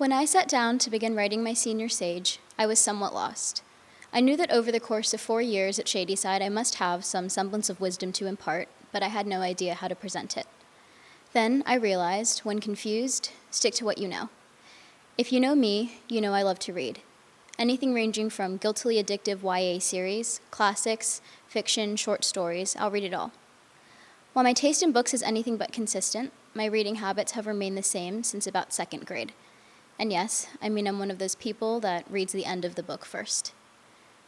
When I sat down to begin writing my senior sage, I was somewhat lost. I knew that over the course of 4 years at Shady Side, I must have some semblance of wisdom to impart, but I had no idea how to present it. Then I realized, when confused, stick to what you know. If you know me, you know I love to read. Anything ranging from guiltily addictive YA series, classics, fiction, short stories, I'll read it all. While my taste in books is anything but consistent, my reading habits have remained the same since about 2nd grade. And yes, I'm one of those people that reads the end of the book first.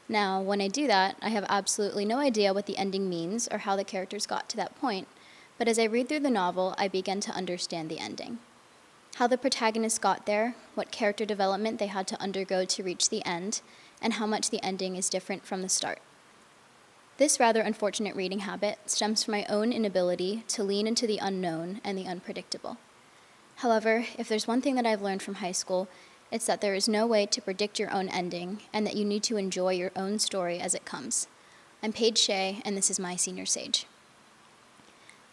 Now, when I do that, I have absolutely no idea what the ending means or how the characters got to that point, but as I read through the novel, I begin to understand the ending. How the protagonists got there, what character development they had to undergo to reach the end, and how much the ending is different from the start. This rather unfortunate reading habit stems from my own inability to lean into the unknown and the unpredictable. However, if there's one thing that I've learned from high school, it's that there is no way to predict your own ending and that you need to enjoy your own story as it comes. I'm Paige Shea, and this is my senior sage.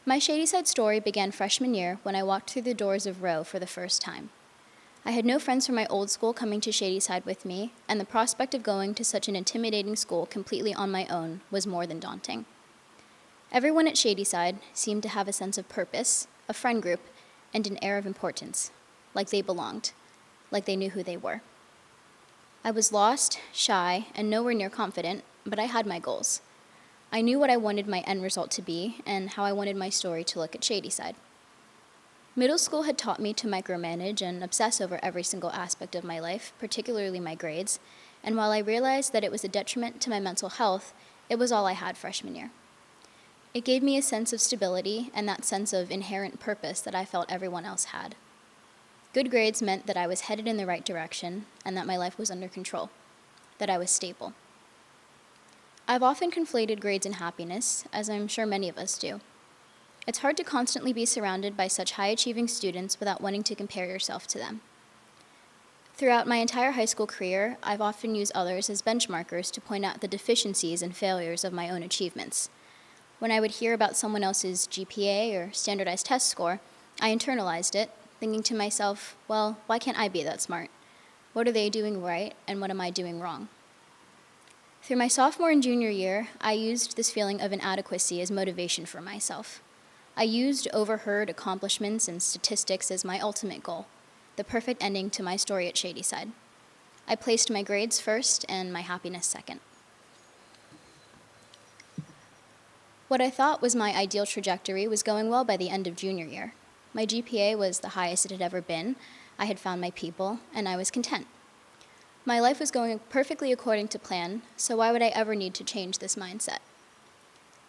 My Shady Side story began freshman year when I walked through the doors of Roe for the first time. I had no friends from my old school coming to Shady Side with me, and the prospect of going to such an intimidating school completely on my own was more than daunting. Everyone at Shady Side seemed to have a sense of purpose, a friend group, and an air of importance, like they belonged, like they knew who they were. I was lost, shy, and nowhere near confident, but I had my goals. I knew what I wanted my end result to be and how I wanted my story to look at Shady Side. Middle school had taught me to micromanage and obsess over every single aspect of my life, particularly my grades, and while I realized that it was a detriment to my mental health, it was all I had freshman year. It gave me a sense of stability and that sense of inherent purpose that I felt everyone else had. Good grades meant that I was headed in the right direction and that my life was under control, that I was stable. I've often conflated grades and happiness, as I'm sure many of us do. It's hard to constantly be surrounded by such high-achieving students without wanting to compare yourself to them. Throughout my entire high school career, I've often used others as benchmarkers to point out the deficiencies and failures of my own achievements. When I would hear about someone else's GPA or standardized test score, I internalized it, thinking to myself, well, why can't I be that smart? What are they doing right, and what am I doing wrong? Through my sophomore and junior year, I used this feeling of inadequacy as motivation for myself. I used overheard accomplishments and statistics as my ultimate goal, the perfect ending to my story at Shady Side. I placed my grades first and my happiness second. What I thought was my ideal trajectory was going well by the end of junior year. My GPA was the highest it had ever been, I had found my people, and I was content. My life was going perfectly according to plan, so why would I ever need to change this mindset?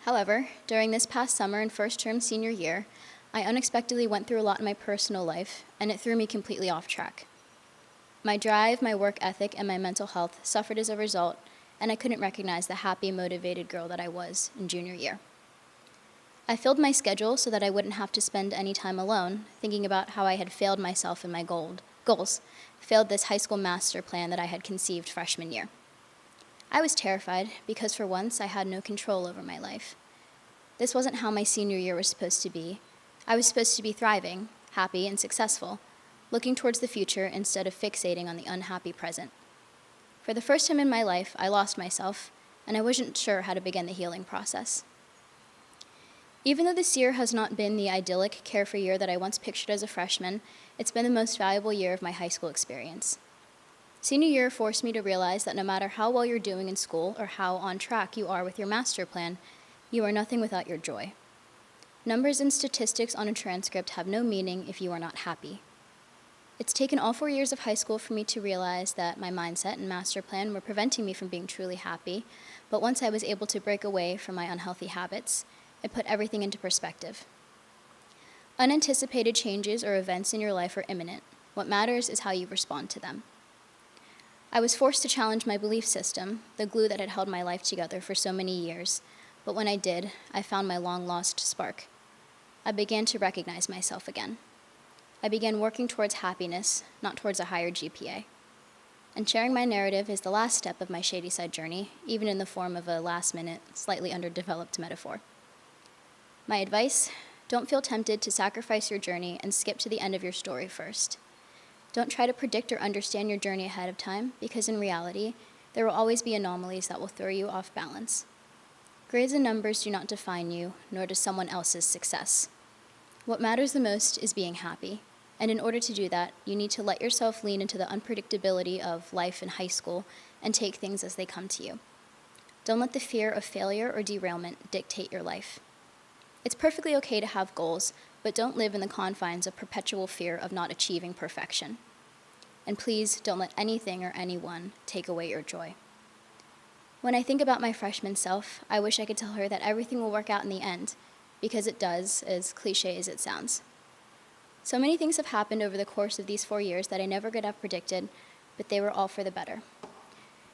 However, during this past summer and first term senior year, I unexpectedly went through a lot in my personal life, and it threw me completely off track. My drive, my work ethic, and my mental health suffered as a result, and I couldn't recognize the happy, motivated girl that I was in junior year. I filled my schedule so that I wouldn't have to spend any time alone, thinking about how I had failed myself in my goals, failed this high school master plan that I had conceived freshman year. I was terrified because for once I had no control over my life. This wasn't how my senior year was supposed to be. I was supposed to be thriving, happy, and successful, looking towards the future instead of fixating on the unhappy present. For the first time in my life, I lost myself, and I wasn't sure how to begin the healing process. Even though this year has not been the idyllic, carefree year that I once pictured as a freshman, it's been the most valuable year of my high school experience. Senior year forced me to realize that no matter how well you're doing in school or how on track you are with your master plan, you are nothing without your joy. Numbers and statistics on a transcript have no meaning if you are not happy. It's taken all 4 years of high school for me to realize that my mindset and master plan were preventing me from being truly happy, but once I was able to break away from my unhealthy habits, it put everything into perspective. Unanticipated changes or events in your life are imminent. What matters is how you respond to them. I was forced to challenge my belief system, the glue that had held my life together for so many years, but when I did, I found my long-lost spark. I began to recognize myself again. I began working towards happiness, not towards a higher GPA. And sharing my narrative is the last step of my Shady Side journey, even in the form of a last-minute, slightly underdeveloped metaphor. My advice: don't feel tempted to sacrifice your journey and skip to the end of your story first. Don't try to predict or understand your journey ahead of time, because in reality, there will always be anomalies that will throw you off balance. Grades and numbers do not define you, nor does someone else's success. What matters the most is being happy, and in order to do that, you need to let yourself lean into the unpredictability of life in high school and take things as they come to you. Don't let the fear of failure or derailment dictate your life. It's perfectly okay to have goals, but don't live in the confines of perpetual fear of not achieving perfection. And please don't let anything or anyone take away your joy. When I think about my freshman self, I wish I could tell her that everything will work out in the end, because it does, as cliche as it sounds. So many things have happened over the course of these 4 years that I never could have predicted, but they were all for the better.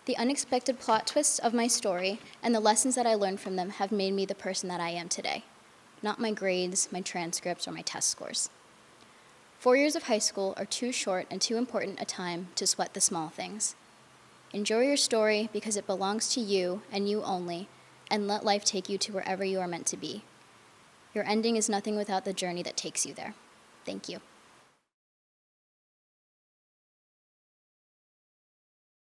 The unexpected plot twists of my story and the lessons that I learned from them have made me the person that I am today, not my grades, my transcripts, or my test scores. 4 years of high school are too short and too important a time to sweat the small things. Enjoy your story because it belongs to you and you only, and let life take you to wherever you are meant to be. Your ending is nothing without the journey that takes you there. Thank you.